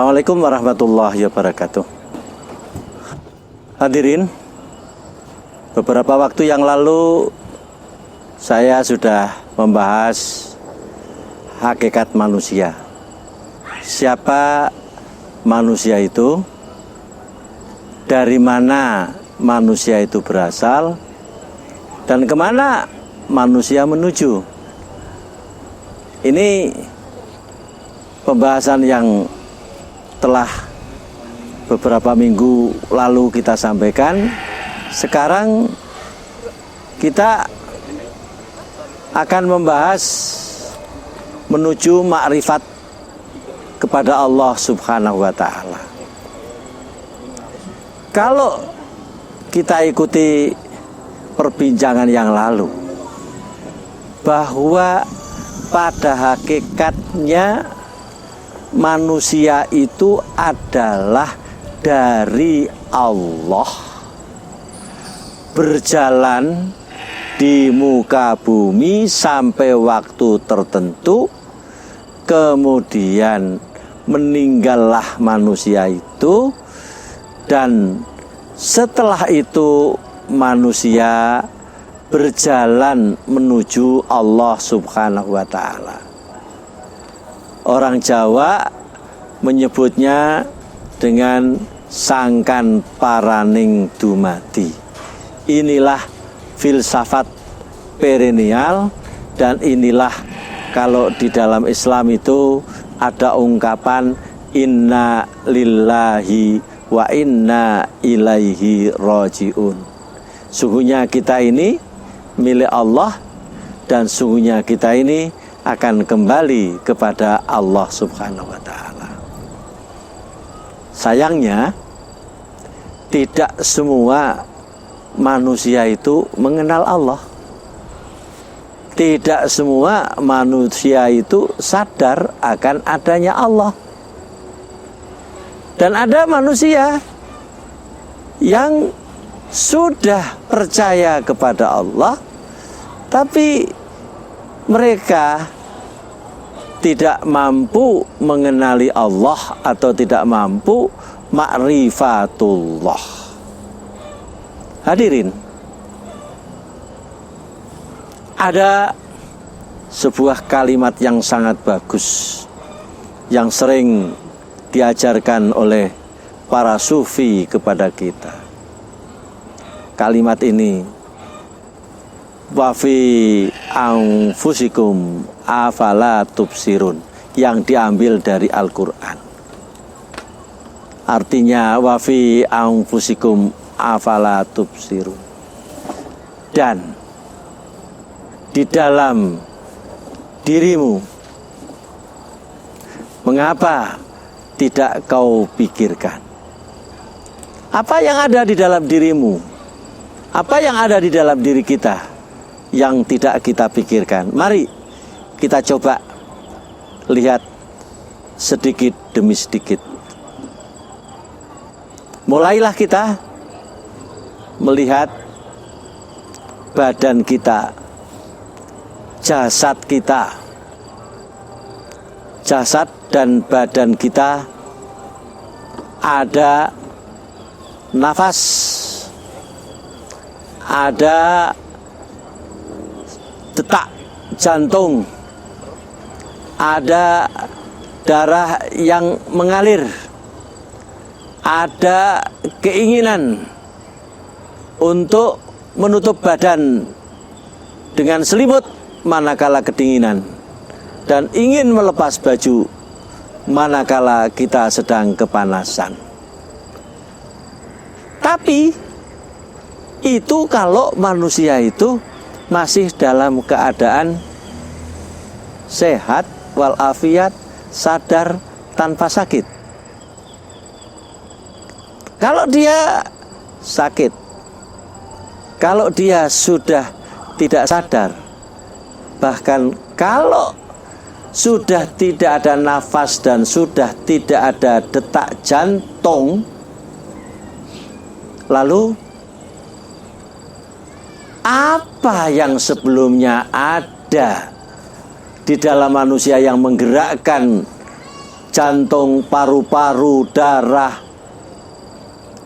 Assalamualaikum warahmatullahi wabarakatuh. Hadirin, beberapa waktu yang lalu saya sudah membahas hakikat manusia. Siapa manusia itu? Dari mana manusia itu berasal? Dan kemana manusia menuju? Ini pembahasan yang telah beberapa minggu lalu kita sampaikan. Sekarang kita akan membahas menuju makrifat kepada Allah Subhanahu wa Ta'ala. Kalau kita ikuti perbincangan yang lalu, bahwa pada hakikatnya manusia itu adalah dari Allah, berjalan di muka bumi sampai waktu tertentu, kemudian meninggallah manusia itu, dan setelah itu manusia berjalan menuju Allah Subhanahu wa Ta'ala. Orang Jawa menyebutnya dengan sangkan paraning dumadi. Inilah filsafat perennial, dan inilah kalau di dalam Islam itu ada ungkapan inna lillahi wa inna ilaihi rajiun. Sungguhnya kita ini milik Allah, dan sungguhnya kita ini akan kembali kepada Allah Subhanahu wa Ta'ala. Sayangnya tidak semua manusia itu mengenal Allah. Tidak semua manusia itu sadar akan adanya Allah. Dan ada manusia yang sudah percaya kepada Allah, tapi mereka tidak mampu mengenali Allah atau tidak mampu ma'rifatullah. Hadirin, ada sebuah kalimat yang sangat bagus yang sering diajarkan oleh para sufi kepada kita. Kalimat ini, wa fi anfusikum afala tubsirun, yang diambil dari Al-Quran. Artinya wa fi anfusikum afala tubsirun, dan di dalam dirimu mengapa tidak kau pikirkan? Apa yang ada di dalam dirimu? Apa yang ada di dalam diri kita yang tidak kita pikirkan? Mari kita coba lihat sedikit demi sedikit. Mulailah kita melihat badan kita, jasad kita. Jasad dan badan kita ada nafas, ada detak jantung, ada darah yang mengalir, ada keinginan untuk menutup badan dengan selimut manakala kedinginan, dan ingin melepas baju manakala kita sedang kepanasan. Tapi itu kalau manusia itu masih dalam keadaan sehat walafiat, sadar tanpa sakit. Kalau dia sakit, kalau dia sudah tidak sadar, bahkan kalau sudah tidak ada nafas dan sudah tidak ada detak jantung, lalu apa yang sebelumnya ada di dalam manusia yang menggerakkan jantung, paru-paru, darah,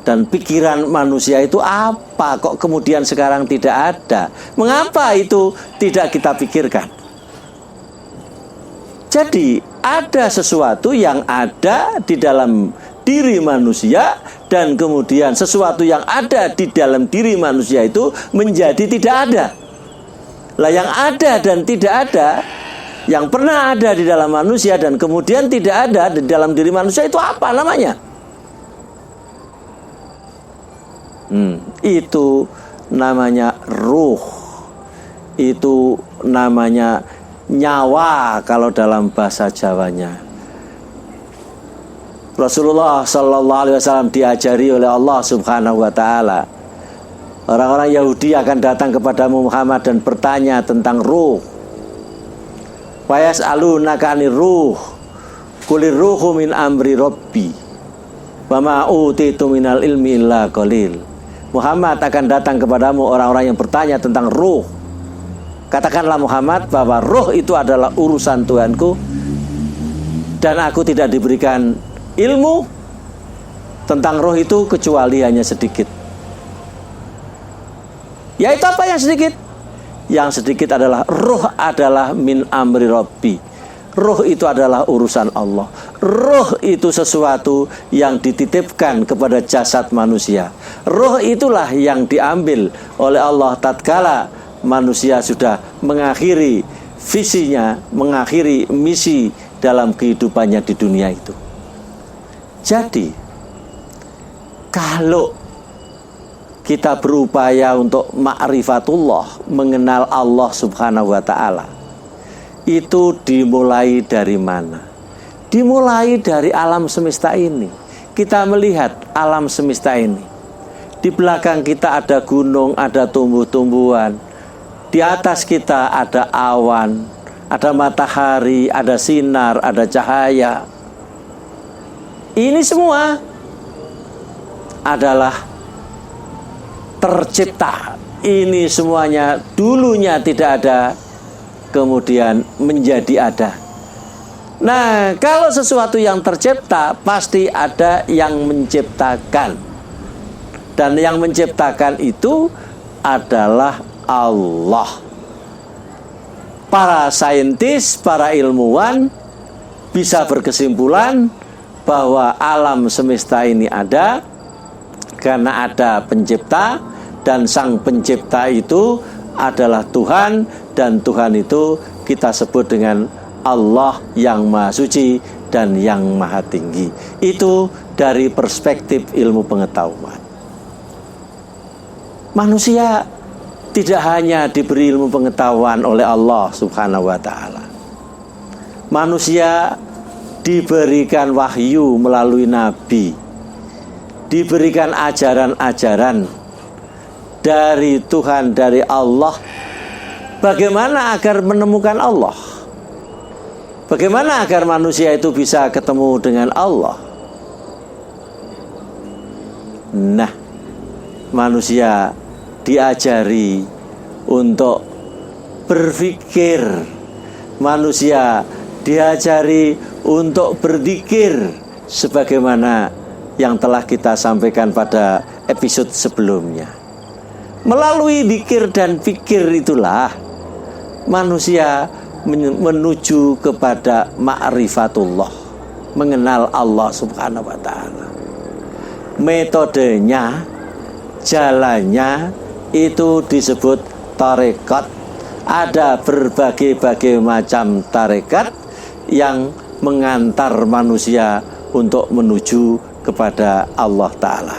dan pikiran manusia itu apa? Kok kemudian sekarang tidak ada? Mengapa itu tidak kita pikirkan? Jadi ada sesuatu yang ada di dalam diri manusia, dan kemudian sesuatu yang ada di dalam diri manusia itu menjadi tidak ada. Lah yang ada dan tidak ada, yang pernah ada di dalam manusia dan kemudian tidak ada di dalam diri manusia, itu apa namanya? Itu namanya ruh. Itu namanya nyawa kalau dalam bahasa Jawanya. Rasulullah Sallallahu Alaihi Wasallam diajari oleh Allah Subhanahu Wa Taala. Orang-orang Yahudi akan datang kepada Muhammad dan bertanya tentang ruh. Wayas'alunaka 'anir ruh, qulir ruhu min amri rabbi, wa ma utitu minal ilmi illa qalil. Muhammad akan datang kepadamu orang-orang yang bertanya tentang ruh. Katakanlah Muhammad bahwa ruh itu adalah urusan Tuhanku, dan aku tidak diberikan ilmu tentang roh itu kecuali hanya sedikit. Yaitu apa yang sedikit? Yang sedikit adalah roh adalah min amri rabbi. Roh itu adalah urusan Allah. Roh itu sesuatu yang dititipkan kepada jasad manusia. Roh itulah yang diambil oleh Allah tatkala manusia sudah mengakhiri visinya, mengakhiri misi dalam kehidupannya di dunia itu. Jadi, kalau kita berupaya untuk ma'rifatullah, mengenal Allah Subhanahu wa Ta'ala, itu dimulai dari mana? Dimulai dari alam semesta ini. Kita melihat alam semesta ini. Di belakang kita ada gunung, ada tumbuh-tumbuhan. Di atas kita ada awan, ada matahari, ada sinar, ada cahaya. Ini semua adalah tercipta. Ini semuanya dulunya tidak ada, kemudian menjadi ada. Nah, kalau sesuatu yang tercipta, pasti ada yang menciptakan. Dan yang menciptakan itu adalah Allah. Para saintis, para ilmuwan bisa berkesimpulan bahwa alam semesta ini ada karena ada pencipta, dan sang pencipta itu adalah Tuhan, dan Tuhan itu kita sebut dengan Allah yang Maha Suci dan yang Maha Tinggi. Itu dari perspektif ilmu pengetahuan. Manusia tidak hanya diberi ilmu pengetahuan oleh Allah Subhanahu wa Ta'ala. Manusia diberikan wahyu melalui nabi, diberikan ajaran-ajaran dari Tuhan, dari Allah. Bagaimana agar menemukan Allah? Bagaimana agar manusia itu bisa ketemu dengan Allah? Nah, manusia diajari untuk berpikir. Manusia diajari untuk berzikir, sebagaimana yang telah kita sampaikan pada episode sebelumnya. Melalui zikir dan fikir itulah manusia menuju kepada ma'rifatullah, mengenal Allah Subhanahu wa Ta'ala. Metodenya, jalannya itu disebut tarekat. Ada berbagai-bagai macam tarekat yang mengantar manusia untuk menuju kepada Allah Ta'ala.